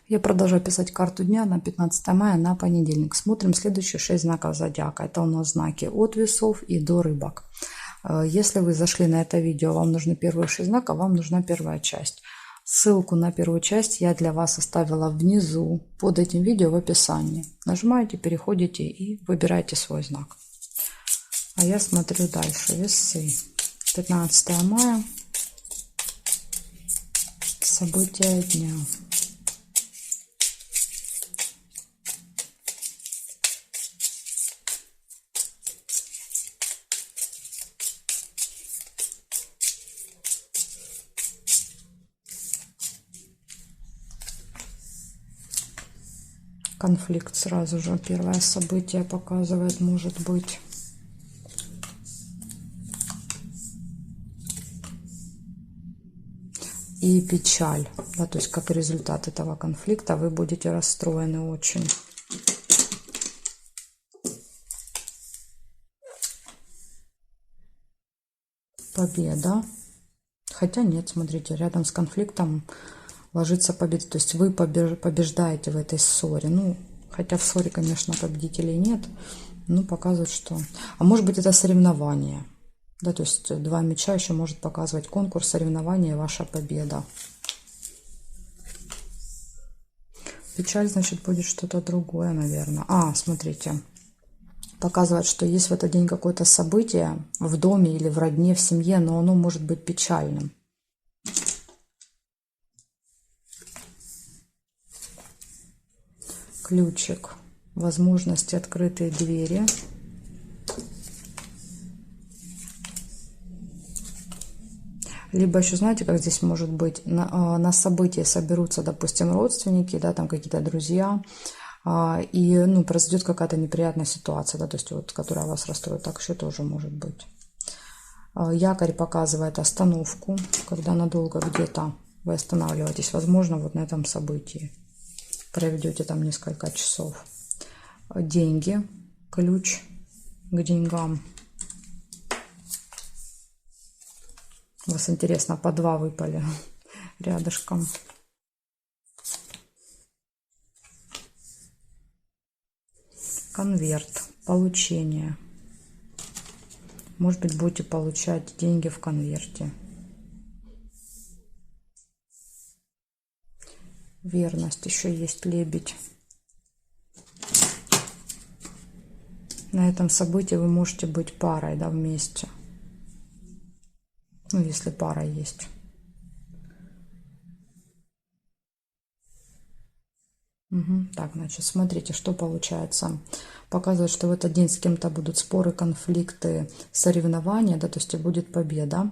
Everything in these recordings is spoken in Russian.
Я продолжаю писать карту дня на 15 мая на понедельник. Смотрим следующие 6 знаков зодиака. Это у нас знаки от весов и до рыбок. Если вы зашли на это видео, вам нужны первые 6 знаков, вам нужна первая часть. Ссылку на первую часть я для вас оставила внизу под этим видео в описании. Нажимаете, переходите и выбираете свой знак. А я смотрю дальше. Весы. 15 мая. События дня. Конфликт сразу же. Первое событие показывает, может быть. И печаль. Да, то есть как результат этого конфликта вы будете расстроены очень. Победа. Хотя нет, смотрите, рядом с конфликтом ложится победа. То есть вы побеждаете в этой ссоре. Ну, хотя в ссоре, конечно, победителей нет. Ну, показывает, что... А может быть, это соревнование. Да, то есть 2 меча еще может показывать конкурс, соревнование, ваша победа. Печаль, значит, будет что-то другое, наверное. Смотрите. Показывает, что есть в этот день какое-то событие в доме или в родне, в семье, но оно может быть печальным. Ключик. Возможности, открытые двери. Либо еще, знаете, как здесь может быть, на событие соберутся, допустим, родственники, да, там какие-то друзья, и, ну, произойдет какая-то неприятная ситуация, да, то есть вот, которая вас расстроит, так еще тоже может быть. Якорь показывает остановку, когда надолго где-то вы останавливаетесь, возможно, вот на этом событии. Проведете там несколько часов. Деньги, ключ к деньгам. У вас, интересно, по 2 выпали рядышком. Конверт, получение. Может быть, будете получать деньги в конверте. Верность, еще есть лебедь. На этом событии вы можете быть парой, да, вместе. Ну, если пара есть. Так, значит, смотрите, что получается. Показывает, что в этот день с кем-то будут споры, конфликты, соревнования, да, то есть будет победа.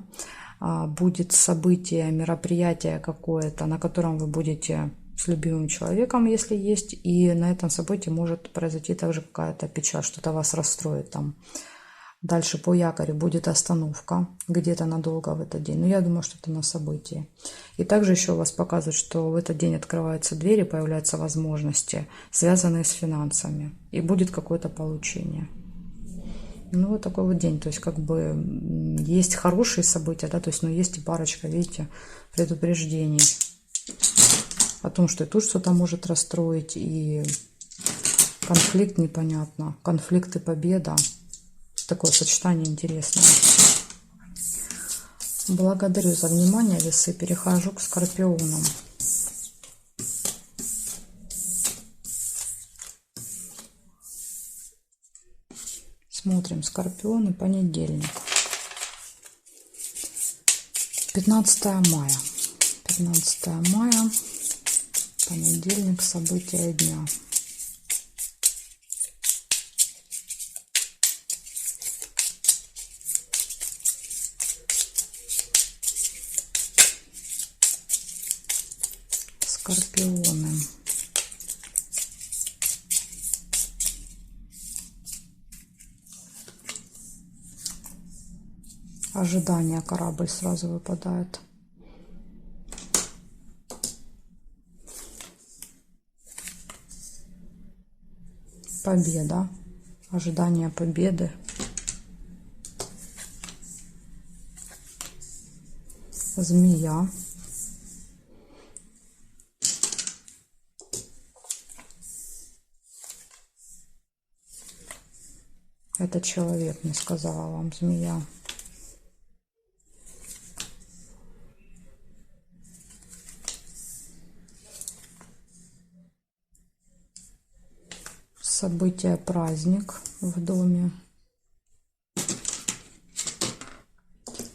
Будет событие, мероприятие какое-то, на котором вы будете с любимым человеком, если есть. И на этом событии может произойти также какая-то печаль, что-то вас расстроит там. Дальше по якорю будет остановка где-то надолго в этот день. Но я думаю, что это на событии. И также еще у вас показывает, что в этот день открываются двери, появляются возможности, связанные с финансами. И будет какое-то получение. Ну, вот такой вот день. То есть, как бы, есть хорошие события, да, то есть, но есть и парочка, видите, предупреждений о том, что и тут что-то может расстроить, и конфликт непонятно. Конфликт и победа. Такое сочетание интересное. Благодарю за внимание, весы. Перехожу к скорпионам. Смотрим скорпионы, понедельник. 15 мая. 15 мая. Понедельник, события дня. Скорпионы. Ожидание, корабль сразу выпадает. Победа. Ожидание победы. Змея. Этот человек не сказала вам, змея. Событие, праздник в доме.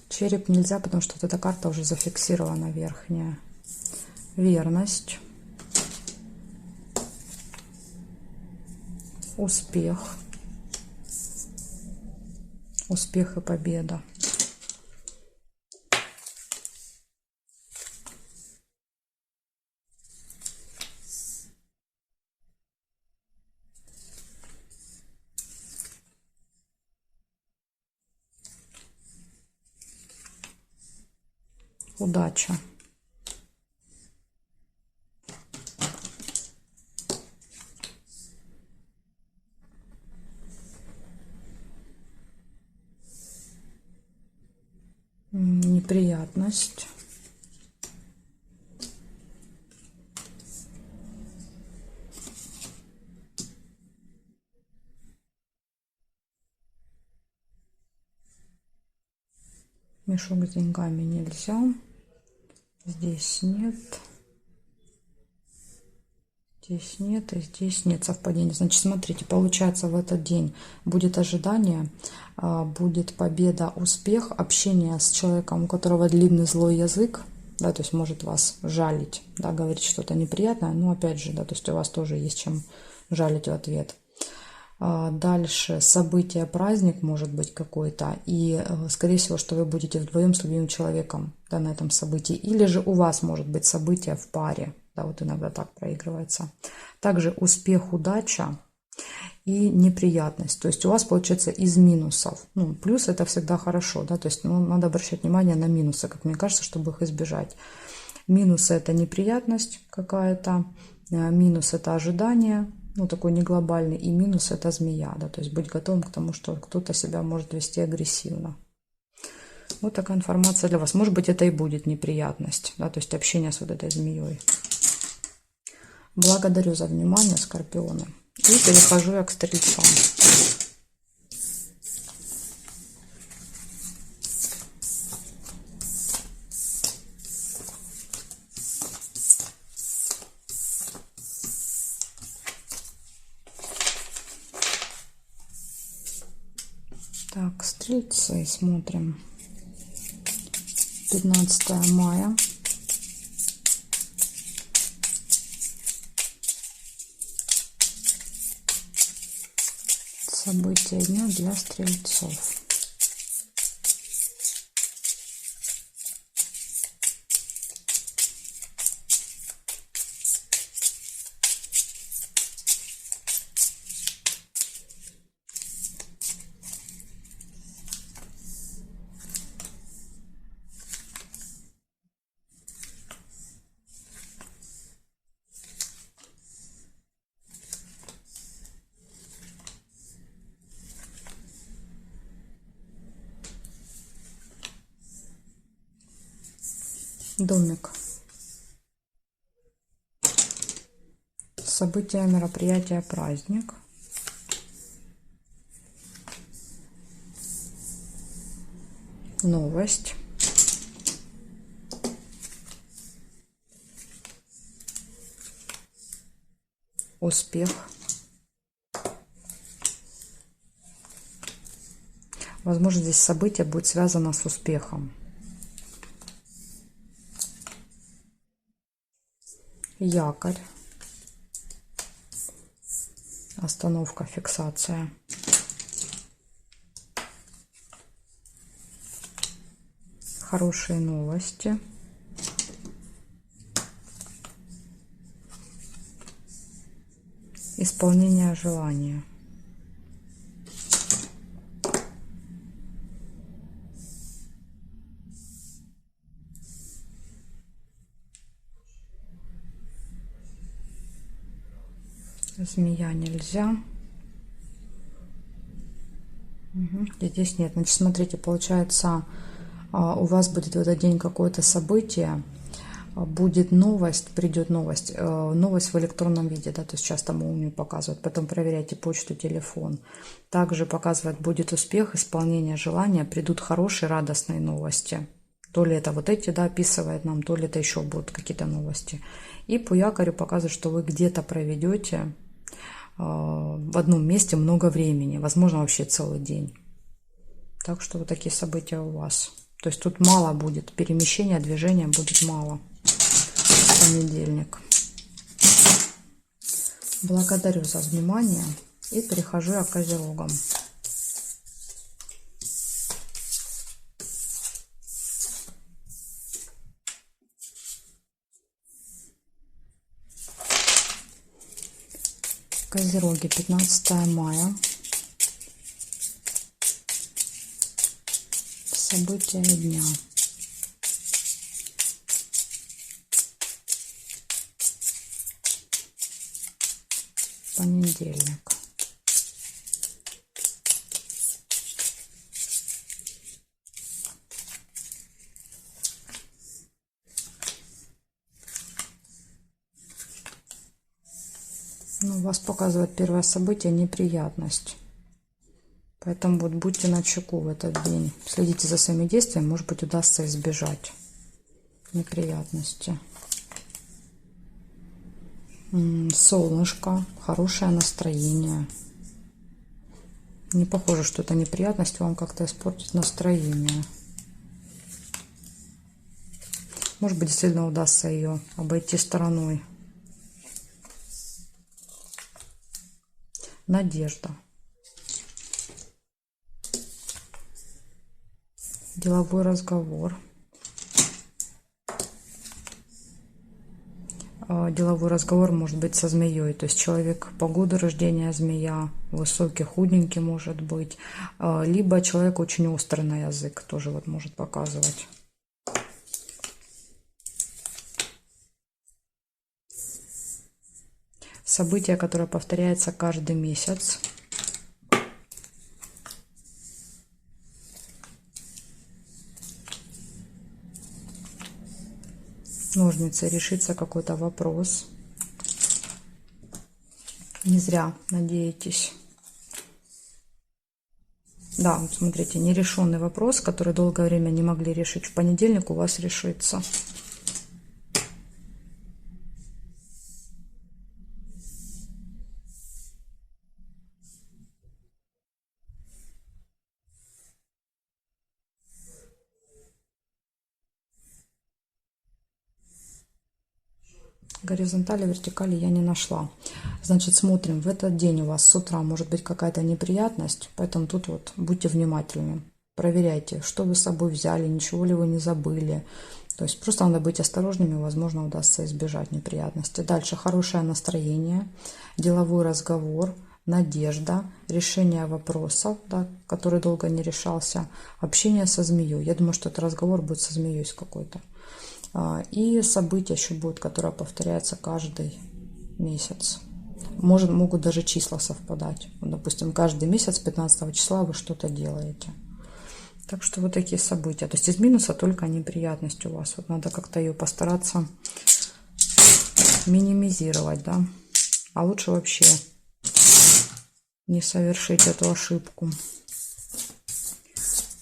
Череп нельзя, потому что вот эта карта уже зафиксирована верхняя. Верность. Успех. Успех и победа. Удача. Неприятность. Мешок с деньгами нельзя. Здесь нет. Здесь нет, и здесь нет совпадения. Значит, смотрите, получается, в этот день будет ожидание, будет победа, успех, общение с человеком, у которого длинный злой язык, да, то есть может вас жалить, да, говорить что-то неприятное, но опять же, да, то есть у вас тоже есть чем жалить в ответ. Дальше событие, праздник может быть какой-то, и скорее всего, что вы будете вдвоем с любимым человеком, да, на этом событии, или же у вас может быть событие в паре, да, вот иногда так проигрывается. Также успех, удача и неприятность, то есть у вас получается из минусов, ну, плюс это всегда хорошо, да, то есть надо обращать внимание на минусы, как мне кажется, чтобы их избежать. Минусы — это неприятность какая-то, минус — это ожидание, ну, такой не глобальный, и минус — это змея, да, то есть быть готовым к тому, что кто-то себя может вести агрессивно. Вот такая информация для вас. Может быть, это и будет неприятность, да, то есть общение с вот этой змеей. Благодарю за внимание, скорпионы. И перехожу я к стрельцам. Так, стрельцы, смотрим. 15 мая. События дня для стрельцов. Домик. События, мероприятия, праздник. Новость. Успех. Возможно, здесь событие будет связано с успехом. Якорь. Остановка, фиксация. Хорошие новости. Исполнение желания. Змея нельзя. Здесь нет. Значит, смотрите, получается, у вас будет в этот день какое-то событие, будет новость, придет новость, новость в электронном виде, да, то есть часто молнию показывают, потом проверяйте почту, телефон. Также показывает, будет успех, исполнение желания, придут хорошие, радостные новости. То ли это вот эти, да, описывает нам, то ли это еще будут какие-то новости. И по якорю показывает, что вы где-то проведете в одном месте много времени, возможно, вообще целый день. Так что вот такие события у вас. То есть тут мало будет перемещения, движения будет мало. Понедельник. Благодарю за внимание и перехожу я к Козерогам. Козероги, 15 мая. События дня. Понедельник. Ну, вас показывает первое событие — неприятность. Поэтому вот будьте начеку в этот день. Следите за своими действиями, может быть, удастся избежать неприятности. Солнышко, хорошее настроение. Не похоже, что эта неприятность вам как-то испортит настроение. Может быть, действительно удастся ее обойти стороной. Надежда. Деловой разговор. Деловой разговор может быть со змеей, то есть человек по году рождения змея, высокий, худенький может быть, либо человек очень острый на язык, тоже вот может показывать. Событие, которое повторяется каждый месяц. Ножницы, решится какой-то вопрос. Не зря надеетесь. Да, вот смотрите, нерешенный вопрос, который долгое время не могли решить, в понедельник у вас решится. Горизонтали, вертикали я не нашла. Значит, смотрим, в этот день у вас с утра может быть какая-то неприятность, поэтому тут вот будьте внимательны. Проверяйте, что вы с собой взяли, ничего ли вы не забыли. То есть просто надо быть осторожными, возможно, удастся избежать неприятностей. Дальше хорошее настроение, деловой разговор, надежда, решение вопросов, да, который долго не решался, общение со змеей. Я думаю, что этот разговор будет со змеей какой-то. И события еще будут, которые повторяются каждый месяц. Могут даже числа совпадать. Допустим, каждый месяц 15 числа вы что-то делаете. Так что вот такие события. То есть из минуса только неприятность у вас. Вот надо как-то ее постараться минимизировать, да. А лучше вообще не совершить эту ошибку.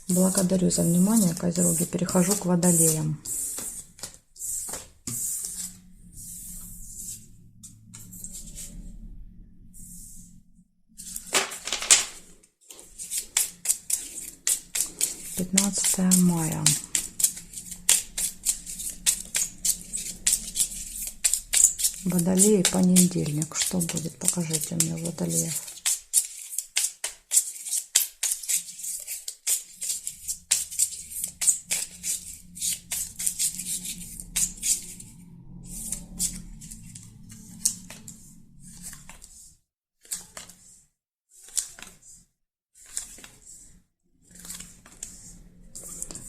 Благодарю за внимание, Козероги. Перехожу к Водолеям. Мая. Водолеи, понедельник. Что будет? Покажите мне Водолеев.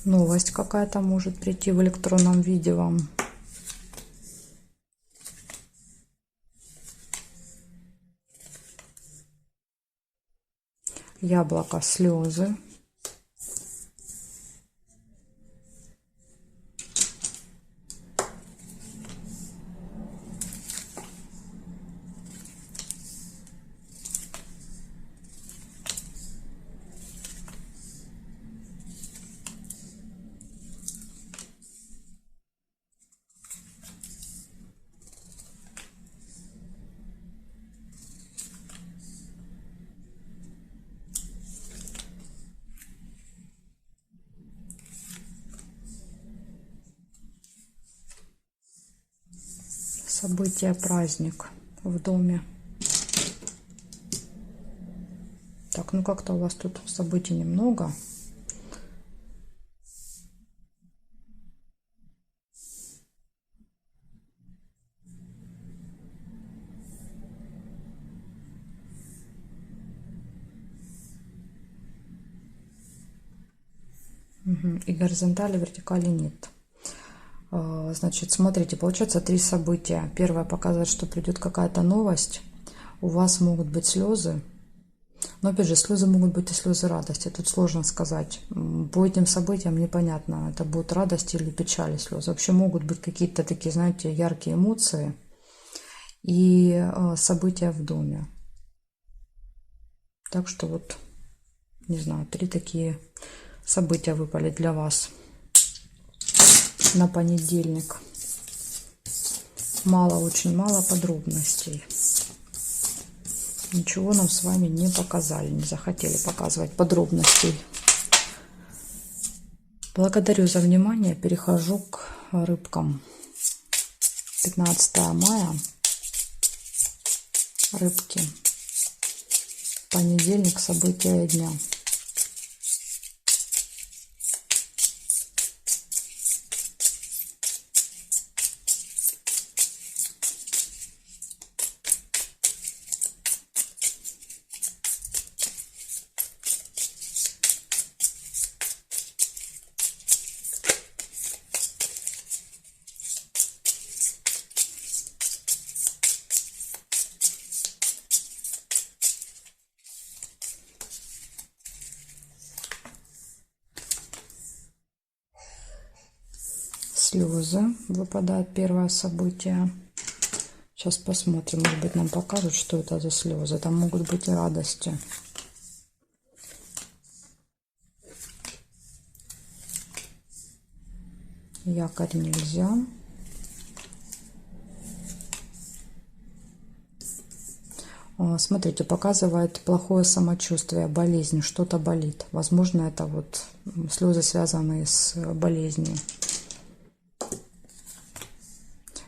Новость какая-то может прийти в электронном виде вам. Яблоко, слезы. событие, праздник в доме. Так, ну как-то у вас тут событий немного. И горизонтали, вертикали нет. Значит, смотрите, получается 3 события. Первое показывает, что придет какая-то новость. У вас могут быть слезы. Но опять же, слезы могут быть и слезы радости. Тут сложно сказать. По этим событиям непонятно, это будет радость или печаль, слезы. Вообще могут быть какие-то такие, знаете, яркие эмоции и события в доме. Так что вот, не знаю, 3 такие события выпали для вас на понедельник. Мало, очень мало подробностей. Ничего нам с вами не показали, не захотели показывать подробностей. Благодарю за внимание. Перехожу к рыбкам. 15 мая. Рыбки. Понедельник, события дня. Слезы выпадает первое событие. Сейчас посмотрим, может быть, нам покажут, что это за слезы. Там могут быть и радости. Якорь нельзя. Смотрите, показывает плохое самочувствие, болезнь, что-то болит. Возможно, это вот слезы, связанные с болезнью.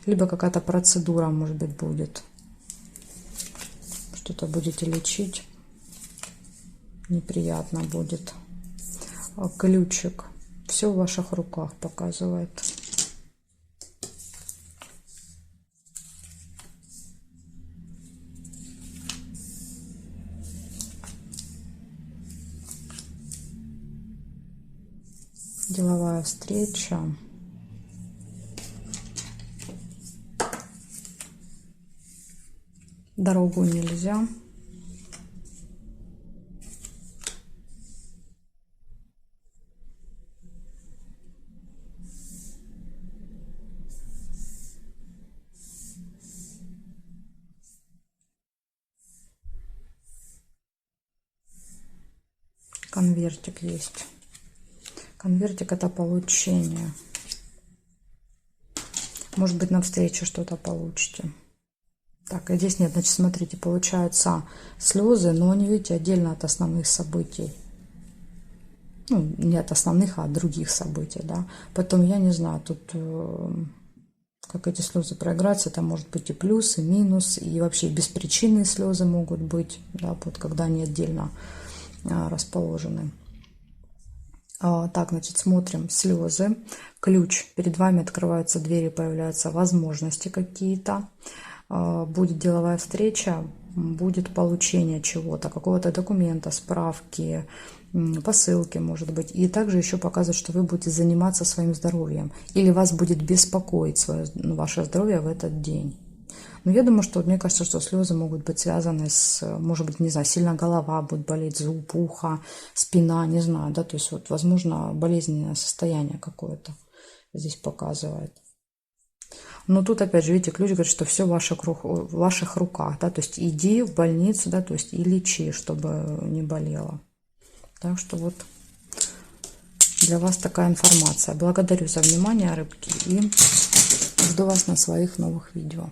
Либо какая-то процедура, может быть, будет. Что-то будете лечить. Неприятно будет. Ключик. Все в ваших руках показывает. Деловая встреча. Дорогу нельзя. Конвертик есть. Конвертик — это получение. Может быть, на встрече что-то получите. Так, и здесь нет, значит, смотрите, получаются слезы, но они, видите, отдельно от основных событий. Ну, не от основных, а от других событий, да. Потом, я не знаю, тут как эти слезы проиграются, это может быть и плюс, и минус, и вообще беспричинные слезы могут быть, да, вот когда они отдельно расположены. Так, значит, смотрим слезы. Ключ. Перед вами открываются двери, появляются возможности какие-то. Будет деловая встреча, будет получение чего-то, какого-то документа, справки, посылки, может быть. И также еще показывает, что вы будете заниматься своим здоровьем. Или вас будет беспокоить ваше здоровье в этот день. Но я думаю, что, мне кажется, что слезы могут быть связаны с, может быть, не знаю, сильно голова будет болеть, зуб, ухо, спина, не знаю, да, то есть вот, возможно, болезненное состояние какое-то здесь показывает. Но тут, опять же, видите, ключ говорит, что все в ваших руках, да, то есть иди в больницу, да, то есть и лечи, чтобы не болело. Так что вот для вас такая информация. Благодарю за внимание, рыбки, и жду вас на своих новых видео.